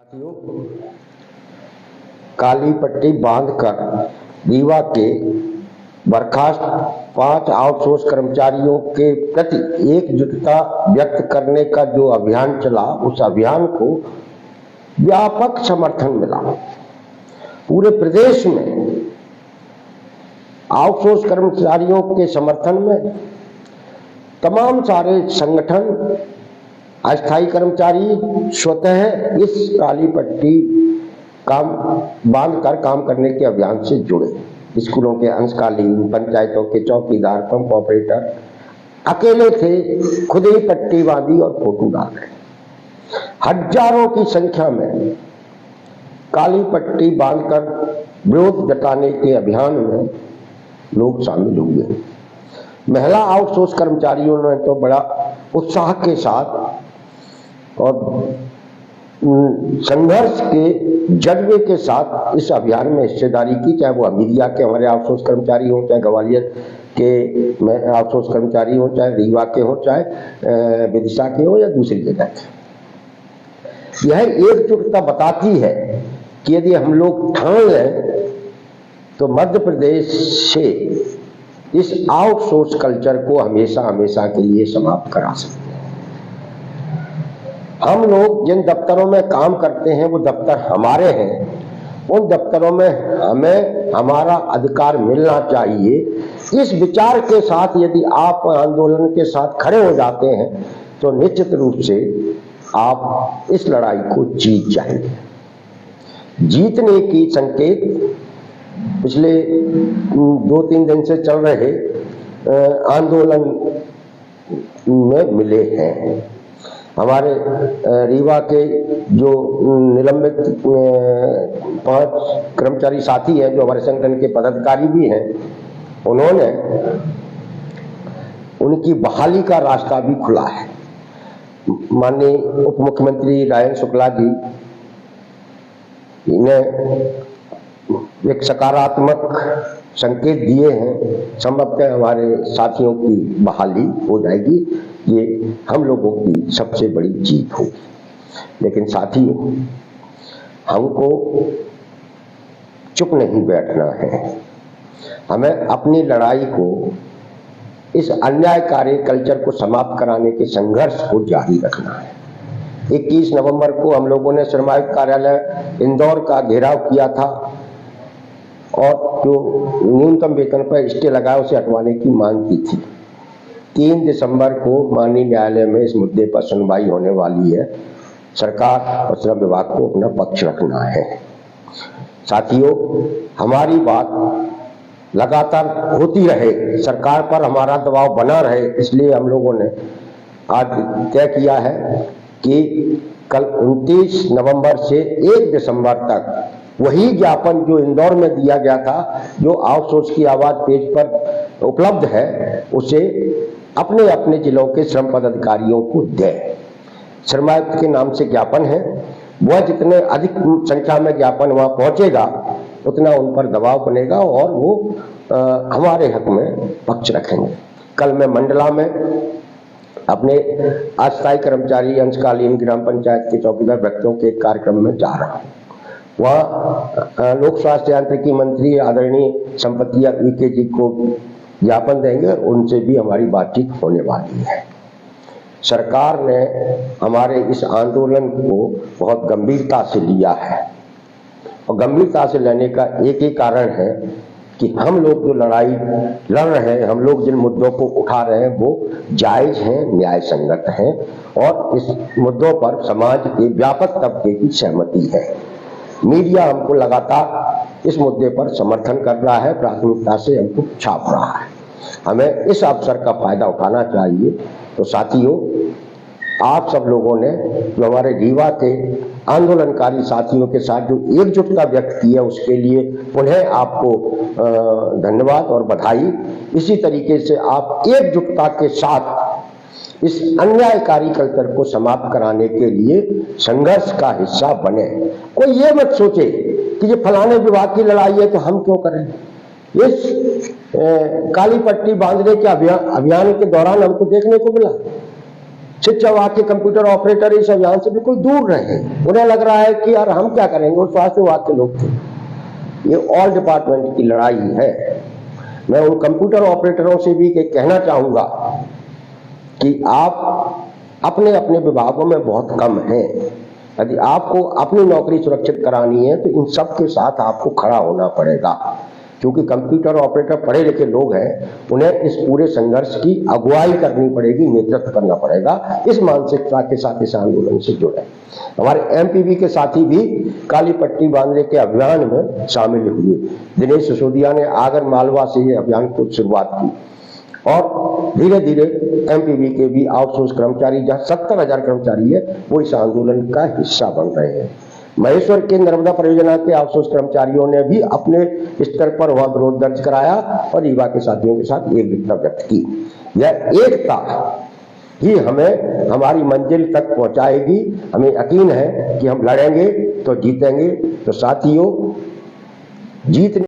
साथियों, काली पट्टी बांधकर रीवा के बर्खास्त 5 आउटसोर्स कर्मचारियों के प्रति एकजुटता व्यक्त करने का जो अभियान चला, उस अभियान को व्यापक समर्थन मिला। पूरे प्रदेश में आउटसोर्स कर्मचारियों के समर्थन में तमाम सारे संगठन, अस्थायी कर्मचारी स्वतः इस काली पट्टी बांधकर काम करने के अभियान से जुड़े। स्कूलों के अंशकालीन, पंचायतों के चौकीदार, पंप ऑपरेटर अकेले थे, खुद ही पट्टी बांधी और फोटो डाल रहे। हजारों की संख्या में काली पट्टी बांधकर विरोध जताने के अभियान में लोग शामिल हुए। महिला आउटसोर्स कर्मचारियों ने तो बड़ा उत्साह के साथ और संघर्ष के जज्बे के साथ इस अभियान में हिस्सेदारी की, चाहे वो हमीदिया के हमारे आउटसोर्स कर्मचारी हों, चाहे ग्वालियर के आउटसोर्स कर्मचारी हों, चाहे रीवा के हों, चाहे विदिशा के हों या दूसरी जगह के। यह एकजुटता बताती है कि यदि हम लोग ठान लें तो मध्य प्रदेश से इस आउटसोर्स कल्चर को हमेशा हमेशा के लिए समाप्त करा सकते हैं। हम लोग जिन दफ्तरों में काम करते हैं वो दफ्तर हमारे हैं, उन दफ्तरों में हमें हमारा अधिकार मिलना चाहिए। इस विचार के साथ यदि आप आंदोलन के साथ खड़े हो जाते हैं तो निश्चित रूप से आप इस लड़ाई को जीत जाएंगे। जीतने की संकेत पिछले 2-3 दिन से चल रहे आंदोलन में मिले हैं। हमारे रीवा के जो निलंबित 5 कर्मचारी साथी हैं, जो हमारे संगठन के पदाधिकारी भी हैं, उन्होंने उनकी बहाली का रास्ता भी खुला है। माननीय उप मुख्यमंत्री राजेंद्र शुक्ला जी ने एक सकारात्मक संकेत दिए हैं। संभवतः हमारे साथियों की बहाली हो जाएगी, ये हम लोगों की सबसे बड़ी जीत होगी। लेकिन साथियों, हमको चुप नहीं बैठना है। हमें अपनी लड़ाई को, इस अन्यायकारी कल्चर को समाप्त कराने के संघर्ष को जारी रखना है। 21 नवंबर को हम लोगों ने श्रमायुक्त कार्यालय इंदौर का घेराव किया था और जो न्यूनतम वेतन पर स्टे लगाया उसे हटवाने की मांग की थी। 3 दिसंबर को माननीय न्यायालय में इस मुद्दे पर सुनवाई होने वाली है। सरकार और श्रम विभाग को अपना पक्ष रखना है। साथियों, हमारी बात लगातार होती रहे, सरकार पर हमारा दबाव बना रहे, इसलिए हम लोगों ने आज तय किया है कि कल 29 नवंबर से 1 दिसंबर तक वही ज्ञापन जो इंदौर में दिया गया था, जो आउटसोर्स की आवाज पेज पर उपलब्ध है, उसे अपने अपने जिलों के श्रम पदाधिकारियों को दें। श्रमायुक्त के नाम से ज्ञापन है, वह जितने अधिक संख्या में ज्ञापन वहां पहुंचेगा उतना उन पर दबाव बनेगा और वो हमारे हक में पक्ष रखेंगे। कल मैं मंडला में अपने अस्थायी कर्मचारी, अंशकालीन, ग्राम पंचायत के चौकीदार व्यक्तियों के कार्यक्रम में जा रहा हूँ। वहाँ लोक स्वास्थ्य यांत्रिकी मंत्री आदरणीय संपतिया वीके जी को ज्ञापन देंगे, उनसे भी हमारी बातचीत होने वाली है। सरकार ने हमारे इस आंदोलन को बहुत गंभीरता से लिया है और गंभीरता से लेने का एक ही कारण है कि हम लोग जो लड़ाई लड़ रहे हैं, हम लोग जिन मुद्दों को उठा रहे हैं वो जायज हैं, न्याय संगत हैं और इस मुद्दों पर समाज के व्यापक तबके की सहमति है। मीडिया हमको लगातार इस मुद्दे पर समर्थन कर रहा है, प्राथमिकता से हमको छाप रहा है। हमें इस अवसर का फायदा उठाना चाहिए। तो साथियों, आप सब लोगों ने जो हमारे रीवा के आंदोलनकारी साथियों के साथ जो एकजुटता व्यक्त की है, उसके लिए पुनः आपको धन्यवाद और बधाई। इसी तरीके से आप एकजुटता के साथ इस अन्यायकारी कल्चर को समाप्त कराने के लिए संघर्ष का हिस्सा बने। कोई ये मत सोचे कि ये फलाने विभाग की लड़ाई है तो हम क्यों करें। इस काली पट्टी बांधने के अभियान के दौरान हमको देखने को मिला शिक्षावाद के कंप्यूटर ऑपरेटर इस अभियान से बिल्कुल दूर रहे। उन्हें लग रहा है कि यार हम क्या करेंगे, वो स्वास्थ्यवाद के लोग थे। ये ऑल डिपार्टमेंट की लड़ाई है। मैं उन कंप्यूटर ऑपरेटरों से भी कहना चाहूंगा कि आप अपने अपने विभागों में बहुत कम हैं। यदि आपको अपनी नौकरी सुरक्षित करानी है तो इन सब के साथ आपको खड़ा होना पड़ेगा, क्योंकि कंप्यूटर ऑपरेटर पढ़े लिखे लोग हैं, उन्हें इस पूरे संघर्ष की अगुवाई करनी पड़ेगी, नेतृत्व करना पड़ेगा। इस मानसिकता के साथ इस आंदोलन से जुड़े हमारे एमपीवी के साथी भी काली पट्टी बांधने के अभियान में शामिल हुए। दिनेश सिसोदिया ने आगर मालवा से ये अभियान को शुरुआत की और धीरे धीरे एमपीवी के भी आउटसोर्स कर्मचारी, जहां 70,000 कर्मचारी है, वो इस आंदोलन का हिस्सा बन रहे हैं। महेश्वर के नर्मदा परियोजना के आउटसोर्स कर्मचारियों ने भी अपने स्तर पर वह विरोध दर्ज कराया और रीवा के साथियों के साथ एकजुटता व्यक्त की। यह एकता ही हमें हमारी मंजिल तक पहुंचाएगी। हमें यकीन है कि हम लड़ेंगे तो जीतेंगे। तो साथियों, जीत